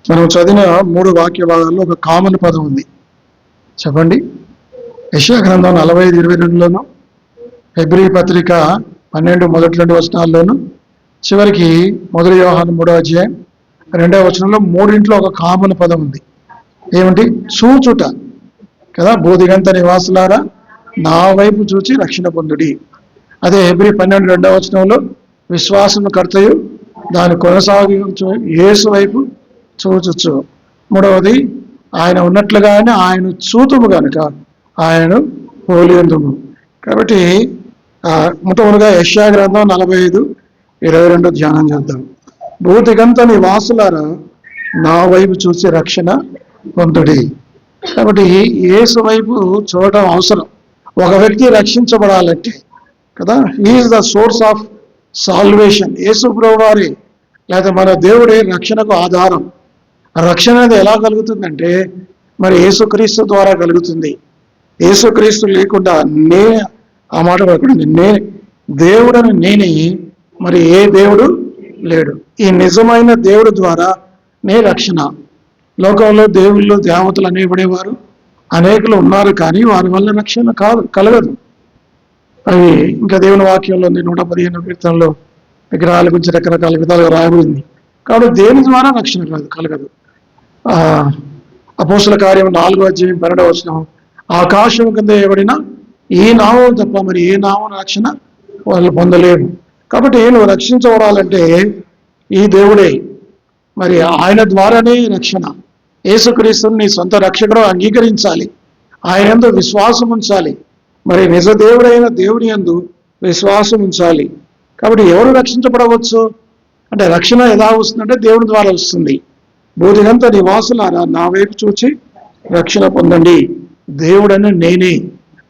మనం చదివిన 3 వాక్య భాగాల్లో ఒక కామన్ పదం ఉంది. చెప్పండి. యెషయా గ్రంథం 45:22లోను, హెబ్రీ పత్రిక 12 మొదటి 2 వచనాల్లోను, చివరికి 1 యోహాను 3వ అధ్యాయం 2వ వచనంలో మూడింట్లో ఒక కామన్ పదం ఉంది. ఏమిటి? చూచుట కదా. భూదిగంత నివాసులారా నా వైపు చూచి రక్షణ పొందుడి. అదే హెబ్రీ 12 2వ వచనంలో విశ్వాసము కర్తయు దాని కొనసాగించు యేసు వైపు చూచుచు. మూడవది ఆయన ఉన్నట్లుగానే ఆయన చూతుము కనుక ఆయనను పోలియందుము. కాబట్టి మొట్టమొదటిగా యెషయా గ్రంథం 45:22 ధ్యానం చేద్దాం. భూదిగంత నివాసులారా నా వైపు చూసి రక్షణ పొందుడి. కాబట్టి యేసు వైపు చూడటం అవసరం. ఒక వ్యక్తి రక్షించబడాలంటే కదా, he is the source of salvation. యేసు ప్రభువు వారే లేదా మన దేవుడే రక్షణకు ఆధారం. రక్షణ అనేది ఎలా కలుగుతుందంటే మరి యేసుక్రీస్తు ద్వారా కలుగుతుంది. యేసుక్రీస్తు లేకుండా ఆ మాట పడకూడదు. దేవుడని నేనే, మరి ఏ దేవుడు లేడు. ఈ నిజమైన దేవుడు ద్వారా రక్షణ. లోకంలో దేవుళ్ళు దేవతలు అనేబడేవారు అనేకులు ఉన్నారు, కానీ వారి వల్ల రక్షణ కలగదు. అవి ఇంకా దేవుని వాక్యంలో 115 కీర్తనలో విగ్రహాల గురించి రకరకాల విధాలుగా రాయబడింది. కాబట్టి దేని ద్వారా రక్షణ కలగదు. అపోస్తుల కార్యం 4వ అధ్యాయం 12వ వచనం, ఆకాశం కింద వేయబడిన ఈ నామం తప్ప మరి ఏ నామం రక్షణ వాళ్ళు పొందలేము. కాబట్టి నువ్వు రక్షించబడాలంటే ఈ దేవుడే, మరి ఆయన ద్వారానే రక్షణ. యేసుక్రీస్తుని నీ సొంత రక్షకుడు అంగీకరించాలి, ఆయన యందు విశ్వాసం ఉంచాలి, మరి నిజ దేవుడైన దేవుని యందు విశ్వాసం ఉంచాలి. కాబట్టి ఎవరు రక్షించబడవచ్చు అంటే రక్షణ ఎలా వస్తుందంటే దేవుని ద్వారా వస్తుంది. భూదిగంత నివాసులారా నా వైపు చూచి రక్షణ పొందండి. దేవుడని నేనే,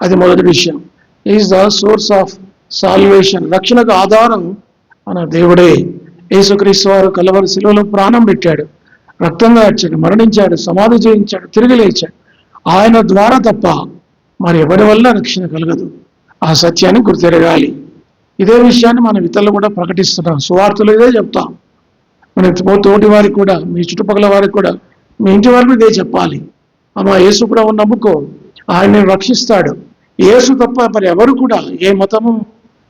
అది మొదటి విషయం. Is the source of salvation. రక్షణకు ఆధారం మన దేవుడే. యేసుక్రీస్తు వారు కలవరి శిలువలో ప్రాణం పెట్టాడు, రక్తం కార్చాడు, మరణించాడు, సమాధి చేయించాడు, తిరిగి లేచాడు. ఆయన ద్వారా తప్ప మరి ఎవరి వల్ల రక్షణ కలగదు. ఆ సత్యాన్ని గుర్తెరగాలి. ఇదే విషయాన్ని మన ఇతరులు కూడా ప్రకటిస్తున్నాం. సువార్తలు ఇదే చెప్తాం. మన తోటి వారికి కూడా, మీ చుట్టుపక్కల వారికి కూడా, మీ ఇంటి వారికి ఇదే చెప్పాలి. అమ్మ యేసు ప్రభువుని నమ్ముకో, ఆయన్ని రక్షిస్తాడు. యేసు తప్ప మరి ఎవరు కూడా ఏ మతము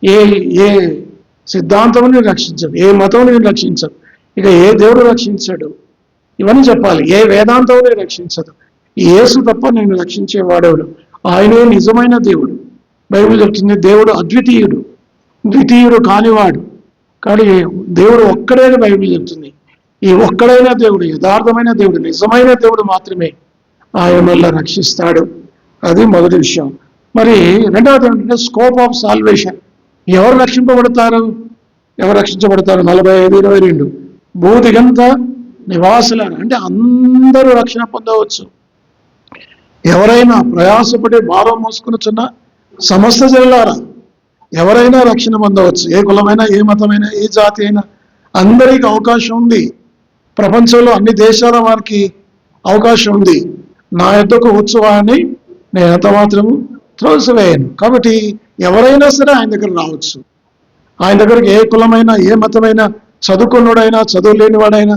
ఏ సిద్ధాంతముని రక్షించదు, ఏ మతముని రక్షించదు, ఇక ఏ దేవుడు రక్షించాడు ఇవన్నీ చెప్పాలి. ఏ వేదాంతముని రక్షించదు. యేసు తప్ప నేను రక్షించేవాడేవాడు. ఆయనే నిజమైన దేవుడు. బైబిల్ చెప్తుంది దేవుడు అద్వితీయుడు, ద్వితీయుడు కానివాడు. కానీ దేవుడు ఒక్కడైన బైబిల్ చెప్తుంది. ఈ ఒక్కడైన దేవుడు, యథార్థమైన దేవుడు, నిజమైన దేవుడు మాత్రమే ఆయన వల్ల రక్షిస్తాడు. అది మొదటి విషయం. మరి రెండవది ఏంటంటే స్కోప్ ఆఫ్ సాల్వేషన్. ఎవరు రక్షింపబడతారు? 45:22 భూదిగంత నివాసులను అంటే అందరూ రక్షణ పొందవచ్చు. ఎవరైనా ప్రయాసపడి భారం మోసుకునిచున్న సమస్త జనులారా ఎవరైనా రక్షణ పొందవచ్చు. ఏ కులమైనా, ఏ మతమైనా, ఏ జాతి అయినా అందరికీ అవకాశం ఉంది. ప్రపంచంలో అన్ని దేశాల వారికి అవకాశం ఉంది. నా యొద్దకు ఉత్సవాన్ని నేను ఎంత మాత్రము త్రోసివేయను. కాబట్టి ఎవరైనా సరే ఆయన దగ్గర రావచ్చు. ఆయన దగ్గరికి ఏ కులమైనా, ఏ మతమైనా, చదువుకున్నవాడైనా, చదువు లేనివాడైనా,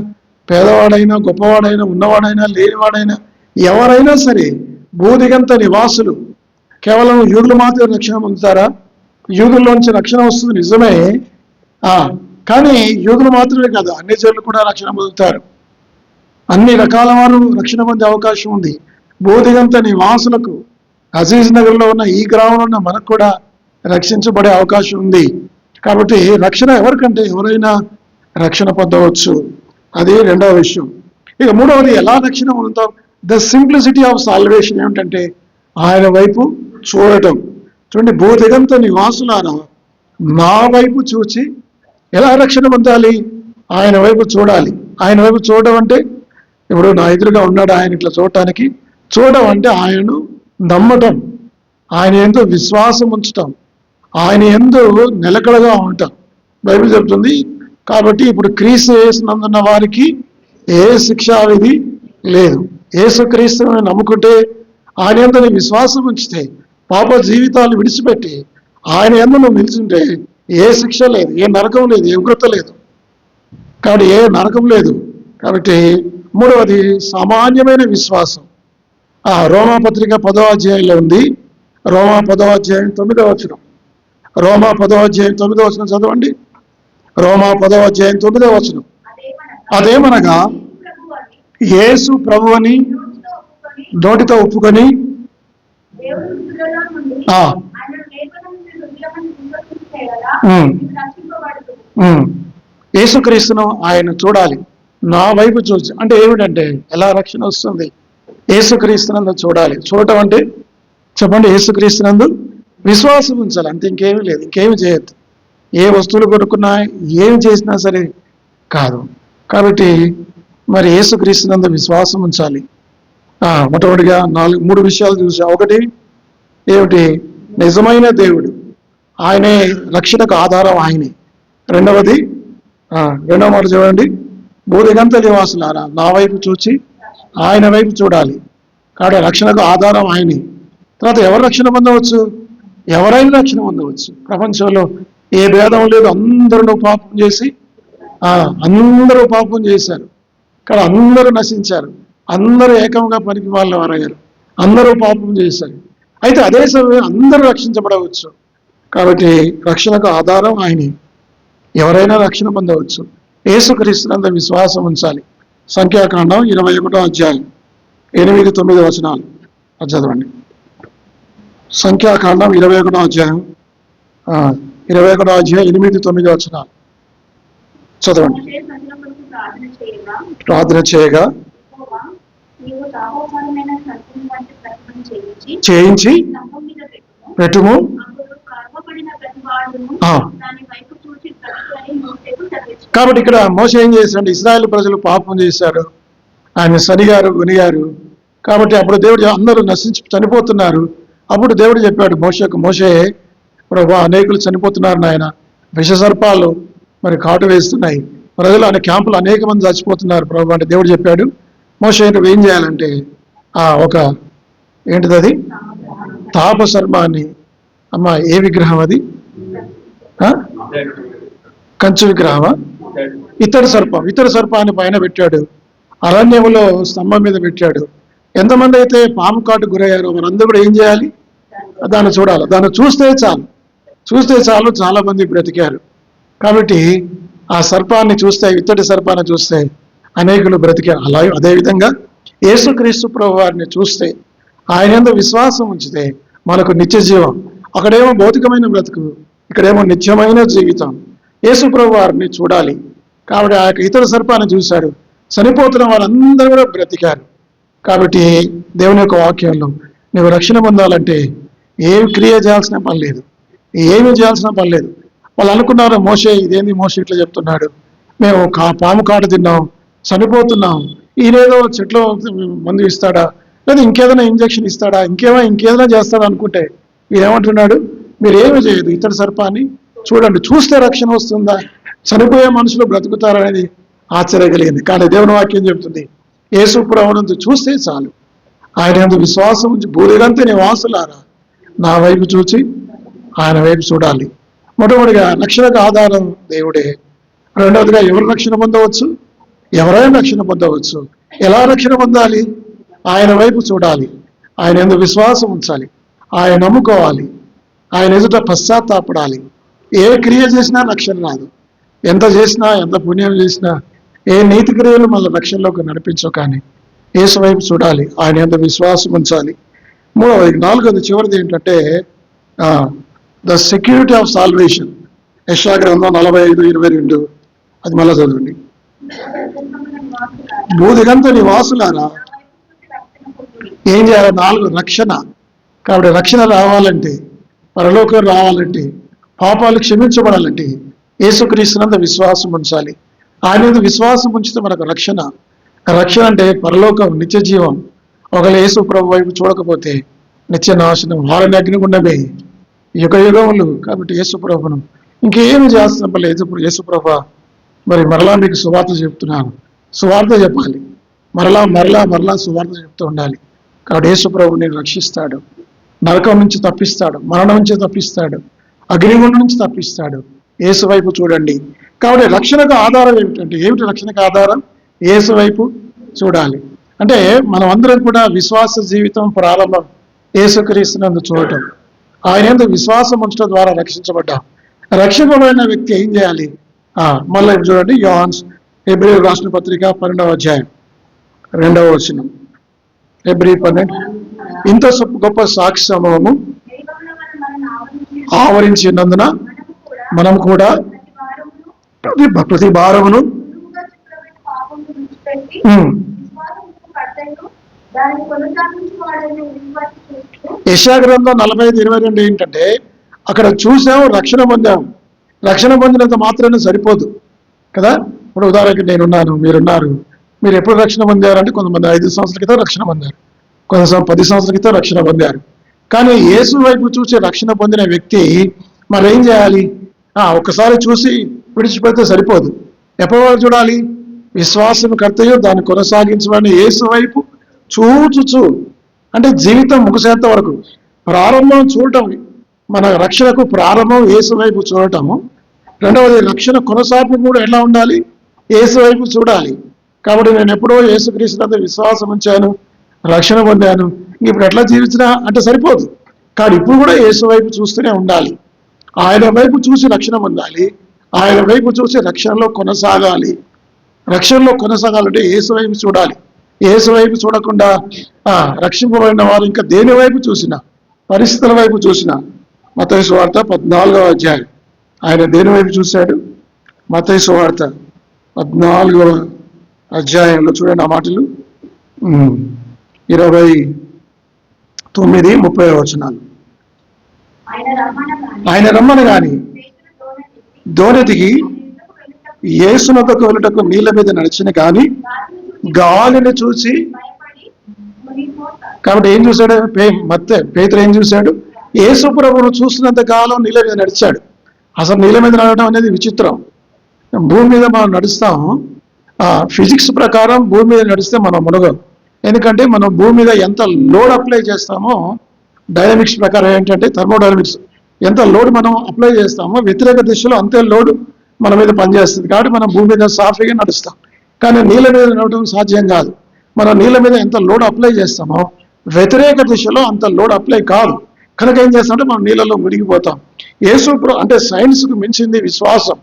పేదవాడైనా, గొప్పవాడైనా, ఉన్నవాడైనా, లేనివాడైనా, ఎవరైనా సరే భూదిగంత నివాసులు. కేవలం యూదులు మాత్రమే రక్షణ పొందుతారా? యూదుల్లోంచి రక్షణ వస్తుంది నిజమే, కానీ యూదులు మాత్రమే కాదు, అన్ని జనులు కూడా రక్షణ పొందుతారు. అన్ని రకాల వారు రక్షణ పొందే అవకాశం ఉంది. భూదిగంత నివాసులకు అజీజ్ నగర్లో ఉన్న ఈ గ్రామంలో ఉన్న మనకు కూడా రక్షించబడే అవకాశం ఉంది. కాబట్టి రక్షణ ఎవరికంటే ఎవరైనా రక్షణ పొందవచ్చు. అది రెండవ విషయం. ఇక మూడవది ఎలా రక్షణ పొందుతాం? ద సింప్లిసిటీ ఆఫ్ సాల్వేషన్ ఏమిటంటే ఆయన వైపు చూడటం. చూడండి, భూదిగంత నివాసులారా నా వైపు చూచి ఎలా రక్షణ పొందాలి? ఆయన వైపు చూడాలి. ఆయన వైపు చూడడం అంటే ఇప్పుడు నా ఎదురుగా ఉన్నాడు ఆయన ఇట్లా చూడటానికి. చూడడం అంటే ఆయనను నమ్మటం, ఆయన యందు విశ్వాసం ఉంచటం, ఆయన యందు నిలకడగా ఉండటం. బైబిల్ చెప్తుంది. కాబట్టి ఇప్పుడు క్రీస్తు యేసునందున్న వారికి ఏ శిక్షా విధి లేదు. యేసుక్రీస్తుని నమ్ముకుంటే, ఆయన యందు విశ్వాసం ఉంచితే, పాప జీవితాలు విడిచిపెట్టి ఆయన యందు నువ్వు నిలిచుంటే ఏ శిక్ష లేదు, ఏ నరకం లేదు, ఏ ఉగ్రత లేదు. కాబట్టి ఏ నరకం లేదు. కాబట్టి మూడవది సామాన్యమైన విశ్వాసం. రోమాపత్రిక 10వ అధ్యాయంలో ఉంది. రోమా 10వ అధ్యాయం 9వ వచనం. రోమా 10వ అధ్యాయం 9వ వచనం చదవండి. రోమా 10వ అధ్యాయం 9వ వచనం. అదేమనగా యేసు ప్రభువని నోటితో ఒప్పుకొని యేసుక్రీస్తును ఆయన చూడాలి. నా వైపు చూసి అంటే ఏమిటంటే ఎలా రక్షణ వస్తుంది? యేసుక్రీస్తునందు చూడాలి. చూడటం అంటే చెప్పండి, యేసుక్రీస్తునందు విశ్వాసం ఉంచాలి. అంతే, ఇంకేమీ లేదు. ఇంకేమి చేయొద్దు. ఏ వస్తువులు కొనుక్కున్నా ఏమి చేసినా సరే కాదు. కాబట్టి మరి యేసుక్రీస్తునందు విశ్వాసం ఉంచాలి. మొట్టమొదటిగా 3 విషయాలు చూసా. ఒకటి ఏమిటి? నిజమైన దేవుడు, ఆయనే రక్షణకు ఆధారం, ఆయనే. రెండవ మాట చూడండి, భూదిగంత నివాసులారా నా వైపు చూచి ఆయన వైపు చూడాలి. కాబట్టి రక్షణకు ఆధారం ఆయనే. తర్వాత ఎవరు రక్షణ పొందవచ్చు? ఎవరైనా రక్షణ పొందవచ్చు. ప్రపంచంలో ఏ భేదం లేదు. అందరూ పాపం చేశారు. కానీ అందరూ నశించారు. అందరూ ఏకంగా పనికి వాళ్ళు వారయ్యారు. అందరూ పాపం చేశారు. అయితే అదే సమయం అందరూ రక్షించబడవచ్చు. కాబట్టి రక్షణకు ఆధారం ఆయనే. ఎవరైనా రక్షణ పొందవచ్చు. యేసుక్రీస్తునందు విశ్వాసం ఉంచాలి. సంఖ్యాకాండం 21వ అధ్యాయం 8-9 వచనాలు చదవండి. సంఖ్యాకాండం 21వ అధ్యాయం 8-9 వచనాలు చదవండి. ప్రార్థన చేయగా చేయించి పెట్టుము. కాబట్టి ఇక్కడ మోషే ఏం చేశాడు? ఇశ్రాయేలు ప్రజలు పాపం చేశారు, ఆయన సరిగారు గునిగారు. కాబట్టి అప్పుడు దేవుడు అందరూ నశించి చనిపోతున్నారు. అప్పుడు దేవుడు చెప్పాడు మోషేకు, మోషే ప్రభు అనేకులు చనిపోతున్నారు నాయన, విషసర్పాలు మరి కాటు వేస్తున్నాయి, ప్రజలు అనే క్యాంపులు అనేక మంది చచ్చిపోతున్నారు ప్రభు అంటే దేవుడు చెప్పాడు. మోషే ఏం చేయాలంటే ఒక ఏంటిది అది తాప సర్పాన్ని, అమ్మ ఏ విగ్రహం అది? కంచు విగ్రహమా? ఇతర సర్పాన్ని పైన పెట్టాడు. అరణ్యంలో స్తంభం మీద పెట్టాడు. ఎంతమంది అయితే పాము కాటు గురయ్యారో వారందరూ కూడా ఏం చేయాలి? దాన్ని చూడాలి. దాన్ని చూస్తే చాలు చాలా మంది బ్రతికారు. కాబట్టి ఆ సర్పాన్ని చూస్తే, ఇత్తడి సర్పాన్ని చూస్తే అనేకులు బ్రతికారు. అదేవిధంగా యేసుక్రీస్తు ప్రభు వారిని చూస్తే, ఆయన యందు విశ్వాసం ఉంచితే మనకు నిత్య జీవం. అక్కడేమో భౌతికమైన బ్రతుకు, ఇక్కడేమో నిత్యమైన జీవితం. యేసు ప్రభు వారిని చూడాలి. కాబట్టి ఆ ఇతర సర్పాన్ని చూశాడు, చనిపోతున్న వాళ్ళందరూ కూడా బ్రతికారు. కాబట్టి దేవుని యొక్క వాక్యంలో నువ్వు రక్షణ పొందాలంటే ఏమి క్రియ చేయాల్సిన పని లేదు, ఏమీ చేయాల్సిన పని లేదు. వాళ్ళు అనుకున్నారు మోషే, ఇదేంది మోషే ఇట్లా చెప్తున్నాడు, మేము పాము కాటు తిన్నాం, చనిపోతున్నాం, ఈయనేదో చెట్లో మందు ఇస్తాడా, లేదా ఇంకేదైనా ఇంజక్షన్ ఇస్తాడా, ఇంకేదైనా చేస్తాడా అనుకుంటే ఈయనేమంటున్నాడు, మీరు ఏమి చేయదు, ఇతర సర్పాన్ని చూడండి, చూస్తే రక్షణ వస్తుందా, చనిపోయే మనుషులు బ్రతుకుతారనేది ఆశ్చర్య కలిగింది. కానీ దేవుని వాక్యం చెబుతుంది, యేసు ప్రభువునందు చూస్తే చాలు, ఆయన యందు విశ్వాసం ఉంచి భూదిగంత నివాసులారా నా వైపు చూచి ఆయన వైపు చూడాలి. మొట్టమొదటిగా రక్షణకు ఆధారం దేవుడే. రెండవదిగా ఎవరు రక్షణ పొందవచ్చు? ఎవరైనా రక్షణ పొందవచ్చు. ఎలా రక్షణ పొందాలి? ఆయన వైపు చూడాలి, ఆయన యందు విశ్వాసం ఉంచాలి, ఆయన నమ్ముకోవాలి, ఆయన ఎదుట పశ్చాత్తాపడాలి. ఏ క్రియ చేసినా రక్షణ రాదు. ఎంత చేసినా, ఎంత పుణ్యం చేసినా, ఏ నీతి క్రియలు మన రక్షణలోకి నడిపించవు. కానీ యేసు వైపు చూడాలి, ఆయన యందు విశ్వాసం ఉంచాలి. నాలుగోది చివరిది ఏంటంటే ద సెక్యూరిటీ ఆఫ్ సాల్వేషన్. యెషయా గ్రంథం 45:22 అది మళ్ళా చదవండి. భూదిగంత నివాసులారా ఏం చేయాలి? 4 రక్షణ. కాబట్టి రక్షణ రావాలంటే, పరలోకం రావాలంటే, పాపాలు క్షమించబడాలంటే యేసుక్రీస్తునందు విశ్వాసం ఉంచాలి. ఆయన మీద విశ్వాసం ఉంచితే మనకు రక్షణ. రక్షణ అంటే పరలోకం, నిత్య జీవం. ఒకవేళ యేసు ప్రభు వైపు చూడకపోతే నిత్య నాశనం, వారిని అగ్నిగుండమే యుగములు. కాబట్టి యేసు ప్రభును ఇంకేమి చేస్తున్నప్పుడు యేసు ప్రభు మరి మరలా మీకు సువార్త చెప్తున్నాను, సువార్త చెప్పాలి, మరలా సువార్త చెప్తూ ఉండాలి. కాబట్టి యేసు ప్రభు నేను రక్షిస్తాడు, నరకం నుంచి తప్పిస్తాడు, మరణం నుంచి తప్పిస్తాడు, అగ్నిగుండం నుంచి తప్పిస్తాడు. యేసు వైపు చూడండి. కాబట్టి రక్షణకు ఆధారం ఏమిటి రక్షణకు ఆధారం? యేసు వైపు చూడాలి. అంటే మనం అందరం కూడా విశ్వాస జీవితం ప్రారంభం యేసుక్రీస్తునందు చూడటం, ఆయన యందు విశ్వాసం ఉంచడం ద్వారా రక్షించబడ్డాం. రక్షింపబడిన వ్యక్తి ఏం చేయాలి? మళ్ళీ చూడండి, హెబ్రీయులకు రాసిన పత్రిక 12వ అధ్యాయం 2వ వచనం. హెబ్రీ 12. ఇంత గొప్ప సాక్షి సమూహము ఆవరించినందున మనం కూడా ప్రతి భారమును యెషయా గ్రంథం 45:22 ఏంటంటే, అక్కడ చూసాము, రక్షణ పొందాము. రక్షణ పొందినంత మాత్రాన సరిపోదు కదా. ఇప్పుడు ఉదాహరణకి నేనున్నాను, మీరున్నారు. మీరు ఎప్పుడు రక్షణ పొందారంటే, కొంతమంది 5 సంవత్సరాల క్రితం రక్షణ పొందారు, కొంతమంది 10 సంవత్సరాల క్రితం రక్షణ పొందారు. కానీ యేసు వైపు చూసి రక్షణ పొందిన వ్యక్తి మరి ఏం చేయాలి? ఒక్కసారి చూసి విడిచిపెడితే సరిపోదు. ఎప్పటి వరకు చూడాలి? విశ్వాసం కర్తయు దాన్ని కొనసాగించమని యేసు వైపు చూచుచు, అంటే జీవితం ముగిసేంత వరకు. ప్రారంభం చూడటం, మన రక్షణకు ప్రారంభం యేసు వైపు చూడటము. రెండవది, రక్షణ కొనసాగింపు కూడా ఎలా ఉండాలి? యేసు వైపు చూడాలి. కాబట్టి నేను ఎప్పుడో యేసుక్రీస్తునందు విశ్వాసం ఉంచాను, రక్షణ పొందాను, ఇప్పుడు ఎట్లా జీవించినా అంటే సరిపోదు. కానీ ఇప్పుడు కూడా యేసు వైపు చూస్తూనే ఉండాలి. ఆయన వైపు చూసి రక్షణ పొందాలి, ఆయన వైపు చూసి రక్షణలో కొనసాగాలి. రక్షణలో కొనసాగాలంటే యేసు వైపు చూడాలి. యేసు వైపు చూడకుండా రక్షింపబడిన వారు ఇంకా దేని వైపు చూసినా, పరిస్థితుల వైపు చూసినా. మత్తయి సువార్త 14వ అధ్యాయం, ఆయన దేని వైపు చూశాడు? మత్తయి సువార్త 14వ అధ్యాయంలో చూడండి ఆ మాటలు, 29-30 వచనాలు. ఆయన రమ్మని గాని దోణితికి యేసునొద్దకు వెళ్ళుటకు నీళ్ళ మీద నడిచిన కానీ గాలిని చూసి. కాబట్టి ఏం చూశాడు? పేతురు ఏం చూశాడు? యేసు ప్రభువును చూసినంత కాలం నీళ్ళ మీద నడిచాడు. అసలు నీళ్ళ మీద నడవడం అనేది విచిత్రం. భూమి మీద మనం నడుస్తాం, ఫిజిక్స్ ప్రకారం భూమి మీద నడిస్తే మనం మునగం. ఎందుకంటే మనం భూమి మీద ఎంత లోడ్ అప్లై చేస్తామో, డైనమిక్స్ ప్రకారం ఏంటంటే థర్మోడైనమిక్స్, ఎంత లోడ్ మనం అప్లై చేస్తామో వ్యతిరేక దిశలో అంతే లోడ్ మన మీద పనిచేస్తుంది. కాబట్టి మనం భూమి మీద సాఫీగా నడుస్తాం. కానీ నీళ్ళ మీద నడవడం సాధ్యం కాదు. మనం నీళ్ళ మీద ఎంత లోడ్ అప్లై చేస్తామో వ్యతిరేక దిశలో అంత లోడ్ అప్లై కాదు. కనుక ఏం చేస్తామంటే మనం నీళ్ళలో మునిగిపోతాం. యేసు అంటే సైన్స్కు మించింది విశ్వాసం.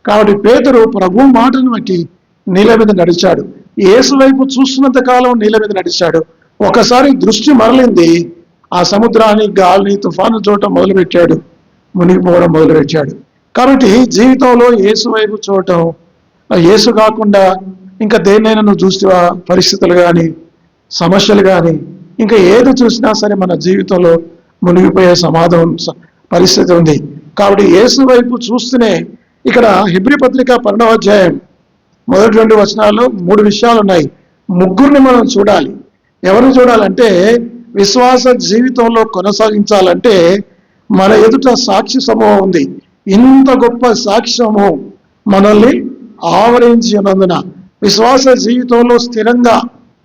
కాబట్టి పేతురు ప్రభు మాటను బట్టి నీళ్ళ మీద నడిచాడు. యేసు వైపు చూస్తున్నంత కాలం నీళ్ళ మీద నడిచాడు. ఒకసారి దృష్టి మరలింది, ఆ సముద్రాన్ని, గాలిని, తుఫాను చూడటం మొదలుపెట్టాడు, మునిగిపోవడం మొదలుపెట్టాడు. కాబట్టి జీవితంలో యేసు వైపు చూడటం, యేసు కాకుండా ఇంకా దేన్నైనా నువ్వు చూస్తావా? పరిస్థితులు కానీ, సమస్యలు కానీ, ఇంకా ఏది చూసినా సరే మన జీవితంలో మునిగిపోయే పరిస్థితి ఉంది. కాబట్టి యేసు వైపు చూస్తూనే, ఇక్కడ హెబ్రీ పత్రిక 12వ అధ్యాయం మొదటి 2 వచనాల్లో 3 విషయాలు ఉన్నాయి. ముగ్గురిని మనం చూడాలి. ఎవరిని చూడాలంటే, విశ్వాస జీవితంలో కొనసాగించాలంటే మన ఎదుట సాక్షి సమూహం ఉంది. ఇంత గొప్ప సాక్షి సమూహం మనల్ని ఆవరించి ఉన్నందున విశ్వాస జీవితంలో స్థిరంగా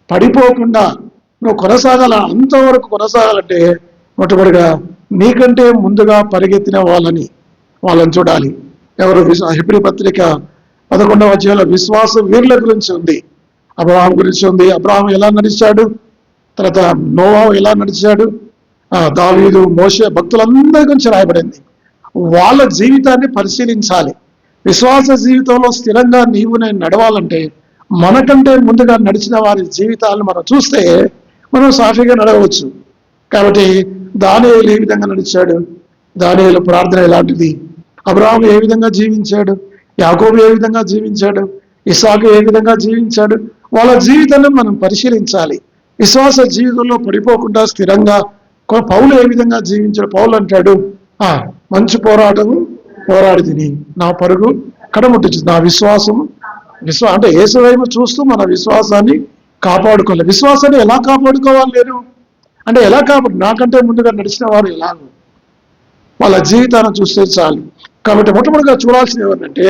పడిపోకుండా నువ్వు కొనసాగాల, అంతవరకు కొనసాగాలంటే మొట్టమొదటిగా నీకంటే ముందుగా పరిగెత్తిన వాళ్ళని చూడాలి. ఎవరు? హెబ్రీ పత్రిక 11వ అధ్యాయంలో విశ్వాస వీరుల గురించి ఉంది, అబ్రహాం గురించి ఉంది. అబ్రహాం ఎలా నడిచాడు, తర్వాత నోవా ఎలా నడిచాడు, దావీదు, మోషే, భక్తులందరి గురించి రాయబడింది. వాళ్ళ జీవితాన్ని పరిశీలించాలి. విశ్వాస జీవితంలో స్థిరంగా నీవు నేను నడవాలంటే మనకంటే ముందుగా నడిచిన వారి జీవితాలను మనం చూస్తే మనం సాఫీగా నడవచ్చు. కాబట్టి దానియేలు ఏ విధంగా నడిచాడు, దానియేలు ప్రార్థన ఎలాంటిది, అబ్రహాం ఏ విధంగా జీవించాడు, యాకోబు ఏ విధంగా జీవించాడు, ఇస్సాకు ఏ విధంగా జీవించాడు, వాళ్ళ జీవితాన్ని మనం పరిశీలించాలి. విశ్వాస జీవితంలో పడిపోకుండా స్థిరంగా పౌలు ఏ విధంగా జీవించాడు? పౌలు అంటాడు, మంచి పోరాటము పోరాడి తిని నా పరుగు కడముట్టించు, నా విశ్వాసము అంటే యేసు వైపు చూస్తూ మన విశ్వాసాన్ని కాపాడుకోవాలి. విశ్వాసాన్ని ఎలా కాపాడుకోవాలి నేను అంటే ఎలా నాకంటే ముందుగా నడిచిన వారు ఎలాగో వాళ్ళ జీవితాన్ని చూస్తే చాలు. కాబట్టి మొట్టమొదటిగా చూడాల్సింది ఎవరంటే,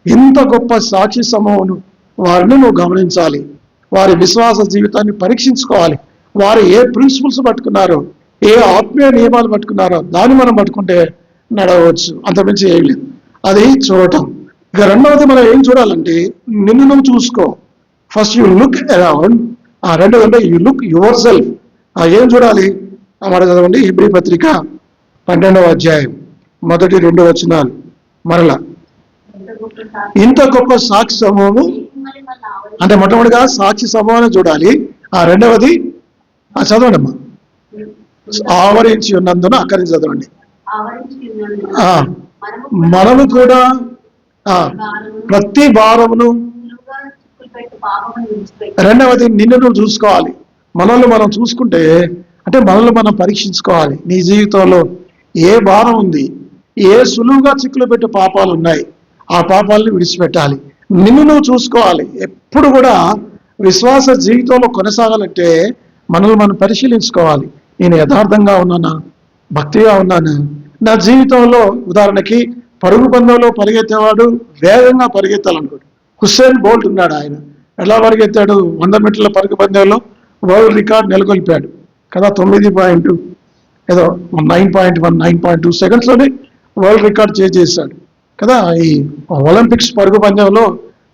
ఇంత గొప్ప సాక్షి సమూహం వారిని నువ్వు గమనించాలి. వారి విశ్వాస జీవితాన్ని పరీక్షించుకోవాలి. వారు ఏ ప్రిన్సిపల్స్ పట్టుకున్నారో, ఏ ఆత్మీయ నియమాలు పట్టుకున్నారో దాన్ని మనం పట్టుకుంటే నడవచ్చు, అంతమించి ఏం లేదు. అది చూడటం. ఇక రెండవది మనం ఏం చూడాలంటే, నిన్ను నువ్వు చూసుకో. ఫస్ట్ యూ లుక్ అరౌండ్, రెండోది అంటే యూ లుక్ యువర్ సెల్ఫ్. ఏం చూడాలి? మాట చదవండి, హెబ్రీ పత్రిక 12వ అధ్యాయం 1-2 వచనాలు. మరలా ఇంత గొప్ప సాక్షి సమూహము అంటే మొట్టమొదటిగా సాక్షి సమూహాన్ని చూడాలి. రెండవది చదవండి అమ్మా, ఆవరించి ఉన్నందున అక్కడి నుంచి చదవండి. మనము కూడా ప్రతి భారమును, రెండవది నిన్ను నువ్వు చూసుకోవాలి. మనల్ని మనం చూసుకుంటే అంటే మనల్ని మనం పరీక్షించుకోవాలి. నీ జీవితంలో ఏ భారం ఉంది, ఏ సులువుగా చిక్కులు పెట్టే పాపాలు ఉన్నాయి, ఆ పాపాలని విడిచిపెట్టాలి. నిన్ను నువ్వు చూసుకోవాలి. ఎప్పుడు కూడా విశ్వాస జీవితంలో కొనసాగాలంటే మనల్ని మనం పరిశీలించుకోవాలి. నేను యథార్థంగా ఉన్నానా, భక్తిగా ఉన్నానా? నా జీవితంలో ఉదాహరణకి పరుగు పందెంలో పరిగెత్తేవాడు వేగంగా పరిగెత్తాలనుకోడు. హుస్సేన్ బోల్ట్ ఉన్నాడు. ఆయన ఎలా పరిగెత్తాడు? 100 మీటర్ల పరుగు పందెంలో వరల్డ్ రికార్డ్ నెలకొల్పాడు కదా. 9.2 సెకండ్స్లోనే వరల్డ్ రికార్డ్ చేశాడు కదా. ఈ ఒలింపిక్స్ పరుగు పందెంలో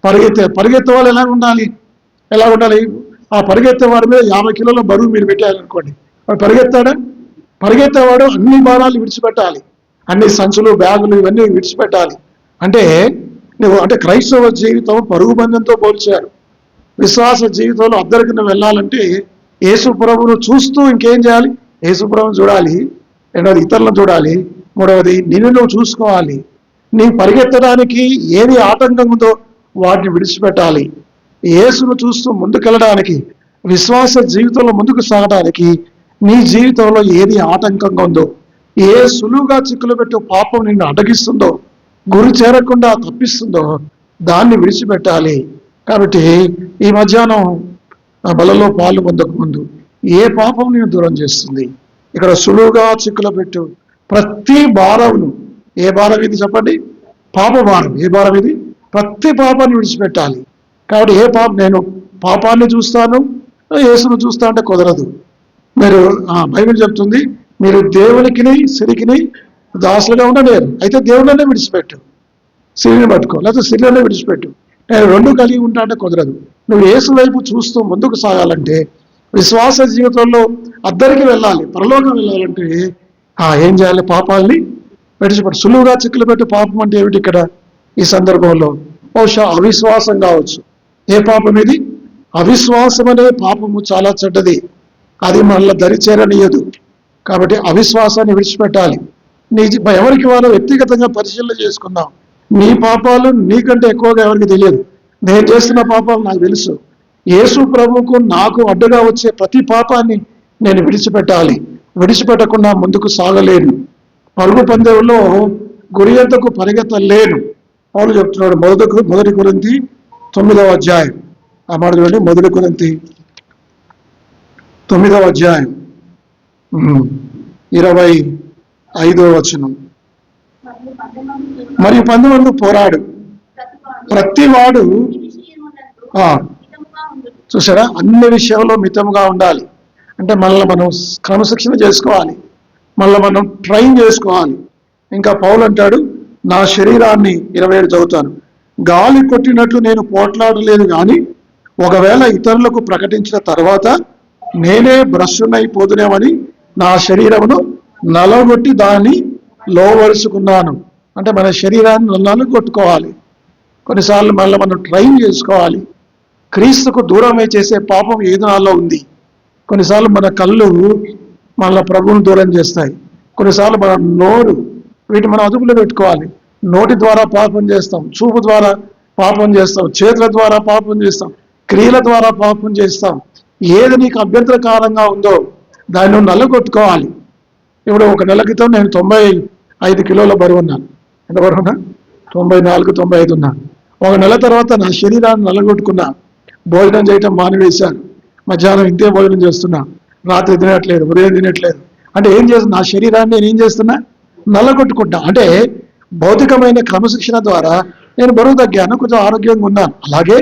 పరిగెత్తే వాళ్ళు ఎలా ఉండాలి? ఆ పరిగెత్తే వాడి మీద 50 కిలోల బరువు మీరు పెట్టారనుకోండి, వాడు పరిగెత్తాడా? పరిగెత్తేవాడు అన్ని భారాలు విడిచిపెట్టాలి, అన్ని సంచులు, బ్యాగులు ఇవన్నీ విడిచిపెట్టాలి. అంటే నువ్వు అంటే క్రైస్తవ జీవితం పరుగు పందెంతో పోల్చారు. విశ్వాస జీవితంలో అద్దరికి నువ్వు వెళ్ళాలంటే యేసు ప్రభువును చూస్తూ ఇంకేం చేయాలి? యేసు ప్రభువును చూడాలి. రెండవది ఇతరులను చూడాలి. మూడవది నిన్ను నువ్వు చూసుకోవాలి. నీ పరిగెత్తడానికి ఏది ఆటంకం ఉందో వాటిని విడిచిపెట్టాలి. యేసును చూస్తూ ముందుకెళ్ళడానికి, విశ్వాస జీవితంలో ముందుకు సాగడానికి నీ జీవితంలో ఏది ఆటంకంగా ఉందో, ఏ సులువుగా చిక్కులు పెట్టే పాపం నిన్ను అడ్డగిస్తుందో, గురి చేరకుండా తప్పిస్తుందో దాన్ని విడిచిపెట్టాలి. కాబట్టి ఈ మధ్యాహ్నం బలలో పాలు పొందక ముందు ఏ పాపం నేను దూరం చేస్తుంది? ఇక్కడ సులువుగా చిక్కులు పెట్టు ప్రతి భారమును. ఏ భారం ఇది చెప్పండి? పాప భారం. ఏ భారం ఇది? ప్రతి పాపాన్ని విడిచిపెట్టాలి. కాబట్టి నేను పాపాన్ని చూస్తాను, యేసును చూస్తా అంటే కుదరదు. మీరు బైబిల్ చెప్తుంది, మీరు దేవునికిని సిరికిని దాసులుగా ఉండలేరు. అయితే దేవుళ్ళనే విడిచిపెట్టు, సిరిని పట్టుకో, లేకపోతే సిరిలోనే విడిచిపెట్టు. నేను రెండు కలిగి ఉంటా అంటే కుదరదు. నువ్వు యేసు వైపు చూస్తూ ముందుకు సాగాలంటే, విశ్వాస జీవితంలో అద్దరికి వెళ్ళాలి, పరలోకం వెళ్ళాలంటే ఏం చేయాలి? పాపాలని విడిచిపెట్టు. సులువుగా చిక్కులు పెట్టి పాపం అంటే ఏమిటి ఇక్కడ ఈ సందర్భంలో? బహుశా అవిశ్వాసం కావచ్చు. ఏ పాపం ఇది? అవిశ్వాసం అనే పాపము చాలా చెడ్డది. అది మనల్ని దరిచేరనీయదు. కాబట్టి అవిశ్వాసాన్ని విడిచిపెట్టాలి. ఎవరికి వాళ్ళు వ్యక్తిగతంగా పరిశీలన చేసుకుందాం. నీ పాపాలు నీకంటే ఎక్కువగా ఎవరికి తెలియదు. నేను చేస్తున్న పాపాలు నాకు తెలుసు. యేసు ప్రభువుకు నాకు అడ్డుగా వచ్చే ప్రతి పాపాన్ని నేను విడిచిపెట్టాలి. విడిచిపెట్టకుండా ముందుకు సాగలేను. పరుగు పందెంలో గురి ఎంతకు పరిగెత్తలేను. పౌలు చెప్తున్నాడు మొదటి కొరింథీ 9వ అధ్యాయం. ఆ మాట చూడండి, మొదటి కొరింథీ 9వ అధ్యాయం 25వ వచనం. మరియు 19 పోరాడు ప్రతివాడు. చూసారా, అన్ని విషయంలో మితంగా ఉండాలి. అంటే మళ్ళీ మనం క్రమశిక్షణ చేసుకోవాలి, మళ్ళీ మనం ట్రైన్ చేసుకోవాలి. ఇంకా పౌలు అంటాడు, నా శరీరాన్ని 27 చదువుతాను, గాలి కొట్టినట్లు నేను పోట్లాడలేదు, కానీ ఒకవేళ ఇతరులకు ప్రకటించిన తర్వాత నేనే భ్రష్టునైపోదునేమని నా శరీరమును నలగొట్టి దాన్ని లోవరుచుకున్నాను. అంటే మన శరీరాన్ని నలగొట్టుకోవాలి. కొన్నిసార్లు మళ్ళీ మనం ట్రైన్ చేసుకోవాలి. క్రీస్తుకు దూరమై చేసే పాపం ఏదో నాలో ఉంది. కొన్నిసార్లు మన కళ్ళు మళ్ళీ ప్రభువును దూరం చేస్తాయి. కొన్నిసార్లు మన నోరు, వీటిని మనం అదుపులో పెట్టుకోవాలి. నోటి ద్వారా పాపం చేస్తాం, చూపు ద్వారా పాపం చేస్తాం, చేతుల ద్వారా పాపం చేస్తాం, క్రియల ద్వారా పాపం చేస్తాం. ఏది నీకు అభ్యంతరకారంగా ఉందో దాన్ని నువ్వు నల్లగొట్టుకోవాలి. ఇప్పుడు ఒక నెల క్రితం నేను 95 కిలోల బరువు ఉన్నాను. ఎంత బరువు ఉన్నా? 94, 95 ఉన్నాను. ఒక నెల తర్వాత నా శరీరాన్ని నల్లగొట్టుకున్నా. భోజనం చేయటం మానివేశాను. మధ్యాహ్నం ఇంతే భోజనం చేస్తున్నా, రాత్రి తినట్లేదు, ఉదయం తినట్లేదు. అంటే ఏం చేస్తున్నా? నా శరీరాన్ని నేను ఏం చేస్తున్నా? నల్లగొట్టుకుంటా. అంటే భౌతికమైన క్రమశిక్షణ ద్వారా నేను బరువు తగ్గాను, కొంచెం ఆరోగ్యంగా ఉన్నాను. అలాగే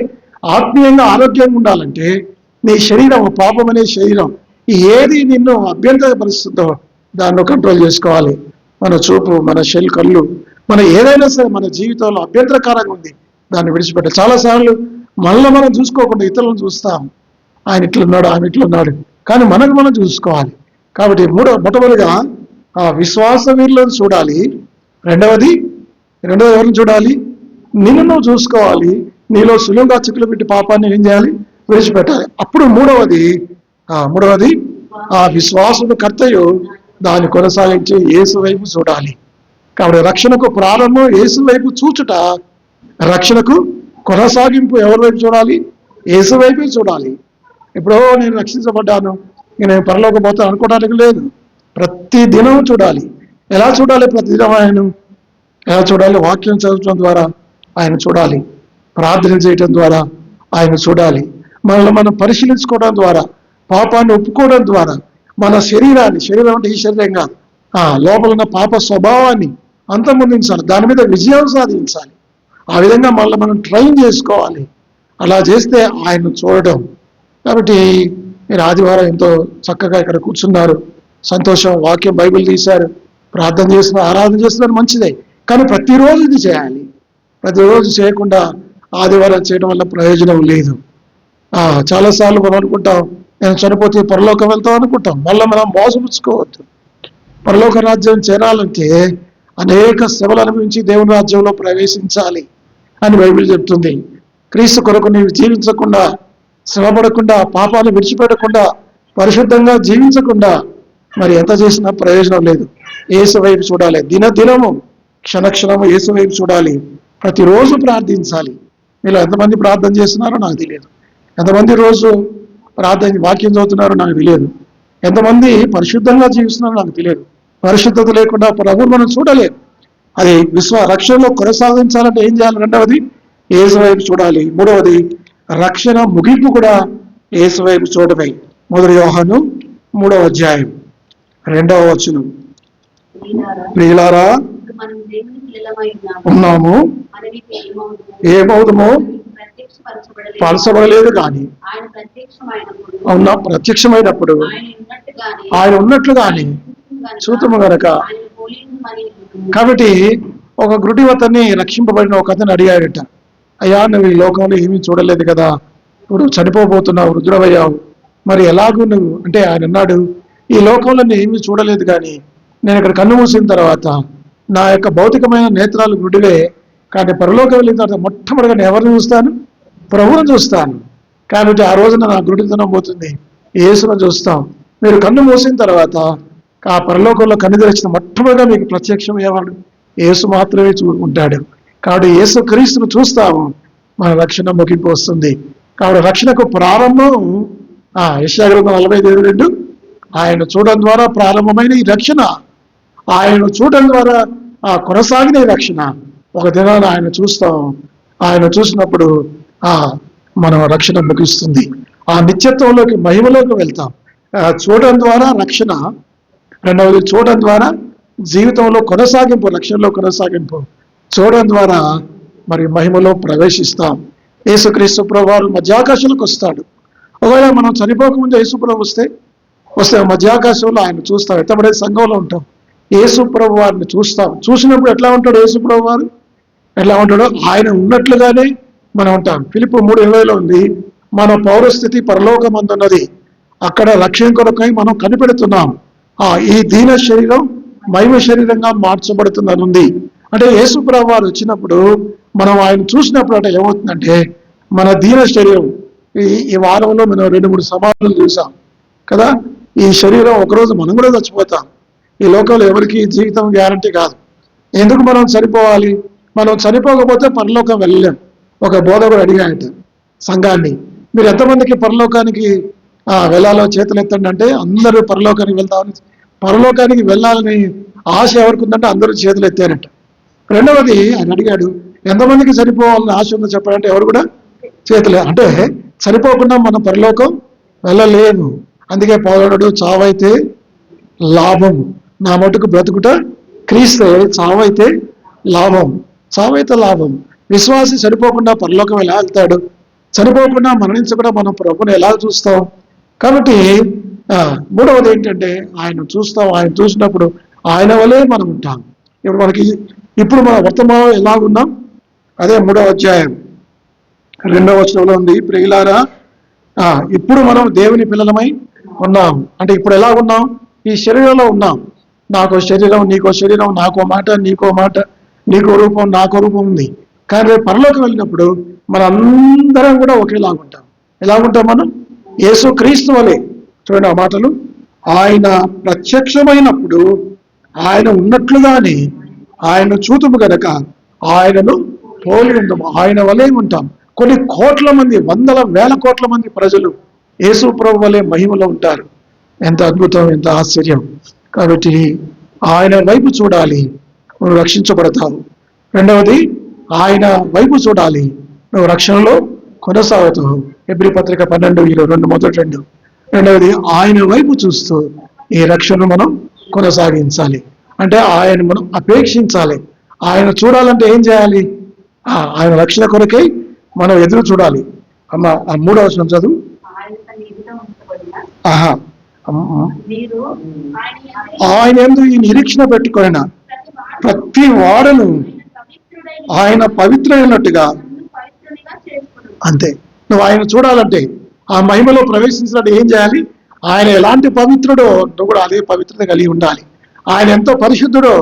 ఆత్మీయంగా ఆరోగ్యంగా ఉండాలంటే నీ శరీరం, పాపం అనే శరీరం ఏది నిన్ను అభ్యంతరపరుస్తుందో దాన్ని కంట్రోల్ చేసుకోవాలి. మన చూపు, మన కళ్ళు, మన ఏదైనా సరే మన జీవితంలో అభ్యంతరకారంగా ఉంది దాన్ని విడిచిపెట్టాలి. చాలాసార్లు మనల్ని మనం చూసుకోకుండా ఇతరులను చూస్తాం. ఆయన ఇట్లున్నాడు, ఆమె ఇట్లున్నాడు, కానీ మనకు మనం చూసుకోవాలి. కాబట్టి మొట్టమొదటిగా ఆ విశ్వాస వీరులను చూడాలి. రెండవది ఎవరిని చూడాలి? నిన్ను నువ్వు చూసుకోవాలి. నీలో సులువుగా చిక్కులు పెట్టి పాపాన్ని ఏం చేయాలి? విడిచిపెట్టాలి. అప్పుడు మూడవది ఆ విశ్వాసుడు కర్తయు దాన్ని కొనసాగించి యేసు వైపు చూడాలి. కాబట్టి రక్షణకు ప్రారంభం యేసు వైపు చూచుట, రక్షణకు కొనసాగింపు ఎవరి వైపు చూడాలి? యేసు వైపే చూడాలి. ఇప్పుడు నేను రక్షించబడ్డాను, నేను పరలోకం పోతాను అనుకోవడానికి లేదు. ప్రతి దినం చూడాలి. ఎలా చూడాలి? ప్రతిదినం ఆయన ఎలా చూడాలి? వాక్యం చదవటం ద్వారా ఆయన చూడాలి, ప్రార్థన చేయటం ద్వారా ఆయన చూడాలి, మనల్ని మనం పరిశీలించుకోవడం ద్వారా, పాపాన్ని ఒప్పుకోవడం ద్వారా, మన శరీరం అంటే ఈ శరీరంగా లోపల ఉన్న పాప స్వభావాన్ని అంతమొందించాలి, దాని మీద విజయం సాధించాలి. ఆ విధంగా మనల్ని మనం ట్రైన్ చేసుకోవాలి. అలా చేస్తే ఆయన చూడడం. కాబట్టి మీరు ఆదివారం ఎంతో చక్కగా ఇక్కడ కూర్చున్నారు, సంతోషం. వాక్యం బైబిల్ తీశారు, ప్రార్థన చేస్తున్నారు, ఆరాధన చేస్తున్నారు, మంచిదే. కానీ ప్రతిరోజు ఇది చేయాలి. ప్రతిరోజు చేయకుండా ఆదివారం చేయడం వల్ల ప్రయోజనం లేదు. చాలాసార్లు మనం అనుకుంటాం, నేను చనిపోతే పరలోకం వెళ్తాం అనుకుంటాం. మళ్ళీ మనం మోసపుచ్చుకోవద్దు. పరలోక రాజ్యం చేరాలంటే అనేక శ్రమలు అనుభవించి దేవుని రాజ్యంలో ప్రవేశించాలి అని బైబిల్ చెప్తుంది. క్రీస్తు కొరకు నీవు జీవించకుండా, శ్రమపడకుండా, పాపాన్ని విడిచిపెట్టకుండా, పరిశుద్ధంగా జీవించకుండా మరి ఎంత చేసినా ప్రయోజనం లేదు. యేసు వైపు చూడాలి. దినదినము క్షణక్షణము యేసు వైపు చూడాలి. ప్రతిరోజు ప్రార్థించాలి. మీరు ఎంతమంది ప్రార్థన చేస్తున్నారో నాకు తెలియదు. ఎంతమంది రోజు వాక్యం చదువుతున్నారో నాకు తెలియదు. ఎంతమంది పరిశుద్ధంగా జీవిస్తున్నారో నాకు తెలియదు. పరిశుద్ధత లేకుండా ప్రభువును మనం చూడలేము. అది రక్షణలో కొనసాగించాలంటే ఏం చేయాలి? రెండవది యేసు వైపు చూడాలి. మూడవది రక్షణ ముగింపు కూడా యేసు వైపు చూడమే. 1 యోహాను 3వ అధ్యాయం 2వ వచనం. ప్రియులారా, ఉన్నాము, ఏమవుదమో పరచబడలేదు కానీ ప్రత్యక్షమైనప్పుడు ఆయన ఉన్నట్లుగాని చూతుము గనక. కాబట్టి ఒక గురుడివతని రక్షింపబడిన ఒక అతను అడిగాడట, అయ్యా నువ్వు ఈ లోకంలో ఏమీ చూడలేదు కదా, ఇప్పుడు చనిపోబోతున్నావు, వృద్ధుడవయ్యావు, మరి ఎలాగూ నువ్వు అంటే ఆయన అన్నాడు, ఈ లోకంలో నేను ఏమీ చూడలేదు, కానీ నేను ఇక్కడ కన్ను మూసిన తర్వాత నా యొక్క భౌతికమైన నేత్రాలు గుడివే, కానీ పరలోకం వెళ్ళిన తర్వాత మొట్టమొదటిగా నేను ఎవరిని చూస్తాను? ప్రభువును చూస్తాను. కాబట్టి ఆ రోజున నా గుడితనం పోతుంది, యేసును చూస్తాం. మీరు కన్ను మూసిన తర్వాత ఆ పరలోకంలో కన్ను తెరిచిన మొట్టమొదటిగా మీకు ప్రత్యక్షమయ్యేవాడు యేసు మాత్రమే ఉంటాడు. కాబట్టి యేసు క్రీస్తును చూస్తాము, మన రక్షణ ముగింపు వస్తుంది. కాబట్టి రక్షణకు ప్రారంభం యెషయా గ్రంథం 45:2 ఆయన చూడడం ద్వారా ప్రారంభమైన ఈ రక్షణ, ఆయన చూడడం ద్వారా కొనసాగిన ఈ రక్షణ. ఒక దినాన ఆయన చూస్తాం. ఆయన చూసినప్పుడు మన రక్షణ ముగిస్తుంది. ఆ నిత్యత్వంలోకి, మహిమలోకి వెళ్తాం. చూడడం ద్వారా రక్షణ. రెండవది చూడడం ద్వారా జీవితంలో కొనసాగింపు, రక్షణలో కొనసాగింపు. చూడడం ద్వారా మరి మహిమలో ప్రవేశిస్తాం. యేసుక్రీస్తు ప్రభువారు మధ్యాకాశంలోకి వస్తాడు. ఒకవేళ మనం చనిపోకముందు యేసు ప్రభు వస్తే మధ్యాకాశంలో ఆయన చూస్తాం. ఎత్తబడే సంఘంలో ఉంటాం. యేసు ప్రభు వారిని చూస్తాం. చూసినప్పుడు ఎట్లా ఉంటాడు యేసు ప్రభు వారు? ఎట్లా ఉంటాడో ఆయన ఉన్నట్లుగానే మనం ఉంటాం. ఫిలిప్పు 3:20 ఉంది, మన పౌరస్థితి పరలోకమందున్నది, అక్కడ రక్షణ కొరకై మనం కనిపెడుతున్నాం. ఈ దీన శరీరం మహిమ శరీరంగా మార్చబడుతుందని ఉంది. అంటే యేసు ప్రభు వారు వచ్చినప్పుడు మనం ఆయన చూసినప్పుడు అంటే ఏమవుతుందంటే, మన దీన శరీరం ఈ వారంలో మనం 2-3 సమాధులు చూసాం కదా. ఈ శరీరం ఒకరోజు మనం కూడా చచ్చిపోతాం. ఈ లోకంలో ఎవరికి జీవితం గ్యారంటీ కాదు. ఎందుకు మనం చనిపోవాలి? మనం చనిపోకపోతే పరలోకం వెళ్ళలేం. ఒక బోధకుడు అడిగాయట సంఘాన్ని, మీరు ఎంతమందికి పరలోకానికి వెళ్ళాలో చేతులు ఎత్తండి అంటే అందరూ పరలోకానికి వెళ్తామని, పరలోకానికి వెళ్ళాలని ఆశ ఎవరికి ఉందంటే అందరూ చేతులు ఎత్తారట. రెండవది ఆయన అడిగాడు, ఎంతమందికి చనిపోవాలని ఆశ ఉందో చెప్పాలంటే ఎవరు కూడా చేతులే. అంటే చనిపోకుండా మనం పరలోకం వెళ్ళలేము. అందుకే పౌరుడు చావైతే లాభం, నా మటుకు బ్రతుకుట క్రీస్తే, చావైతే లాభం, చావైతే లాభం. విశ్వాసి చనిపోకుండా పరలోకం ఎలా వెళ్తాడు? చనిపోకుండా మరణించకుండా మనం ప్రభుని ఎలా చూస్తాం? కాబట్టి మూడవది ఏంటంటే ఆయన చూస్తాం. ఆయన చూసినప్పుడు ఆయన వలే మనం ఉంటాం. ఇప్పుడు మన వర్తమానం ఎలాగున్నాం? అదే 3వ అధ్యాయం 2వ వచనంలో ఉంది, ప్రియులారా ఇప్పుడు మనం దేవుని పిల్లలమై ఉన్నాం. అంటే ఇప్పుడు ఎలా ఉన్నాం? ఈ శరీరంలో ఉన్నాం. నాకో శరీరం, నీకో శరీరం, నాకో మాట, నీకో మాట, నీకో రూపం, నాకో రూపం ఉంది. కానీ రేపు పరలోకి వెళ్ళినప్పుడు మనందరం కూడా ఒకేలాగుంటాం. ఎలాగుంటాం మనం? యేసు క్రీస్తు వలె. చూడండి ఆ మాటలు, ఆయన ప్రత్యక్షమైనప్పుడు ఆయన ఉన్నట్లుగానే ఆయన చూతుము గనక ఆయనను పోలి ఉందాము. ఆయన వలె ఉంటాం. కొన్ని కోట్ల మంది, వందల వేల కోట్ల మంది ప్రజలు యేసు ప్రభు వలె మహిమలో ఉంటారు. ఎంత అద్భుతం, ఎంత ఆశ్చర్యం. కాబట్టి ఆయన వైపు చూడాలి, నువ్వు రక్షించబడతావు. రెండవది, ఆయన వైపు చూడాలి, నువ్వు రక్షణలో కొనసాగుతావు. హెబ్రీ పత్రిక 12:22 మొదటి 2. రెండవది, ఆయన వైపు చూస్తూ ఈ రక్షణను మనం కొనసాగించాలి. అంటే ఆయన మనం అపేక్షించాలి. ఆయన చూడాలంటే ఏం చేయాలి? ఆయన రక్షణ కొరకై మనం ఎదురు చూడాలి. అమ్మ, ఆ 3వ వచనం చదువు. ఆయన యందు ఈ నిరీక్షణ పెట్టుకొనిన ప్రతి వాడును ఆయన పవిత్రమైనట్టుగా. అంతే. నువ్వు ఆయన చూడాలంటే, ఆ మహిమలో ప్రవేశించాలంటే ఏం చేయాలి? ఆయన ఎలాంటి పవిత్రుడో నువ్వు కూడా అదే పవిత్రత కలిగి ఉండాలి. ఆయన ఎంతో పరిశుద్ధుడో,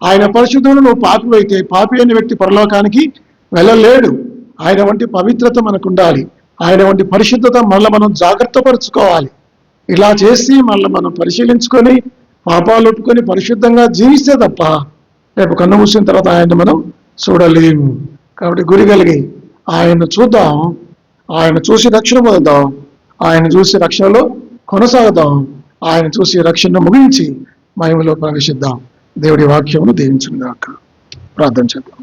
ఆయన పరిశుద్ధుడు నువ్వు పాపి అయితే, పాపి అనే వ్యక్తి పరలోకానికి వెళ్ళలేడు. ఆయన వంటి పవిత్రత మనకు ఉండాలి. ఆయన వంటి పరిశుద్ధత మళ్ళీ మనం జాగ్రత్త పరుచుకోవాలి. ఇలా చేసి మళ్ళీ మనం పరిశీలించుకొని పాపాలు ఒప్పుకొని పరిశుద్ధంగా జీవిస్తే తప్ప రేపు కన్ను మూసిన తర్వాత ఆయన మనం చూడలేము. కాబట్టి గురి కలిగి ఆయన చూద్దాం, ఆయన చూసి రక్షణ పొందుదాం, ఆయన చూసి రక్షణలో కొనసాగుదాం, ఆయన చూసి రక్షణ ముగించి మహిమలో ప్రవేశిద్దాం. దేవుడి వాక్యమును దీవించును గాక. ప్రార్థన చేద్దాం.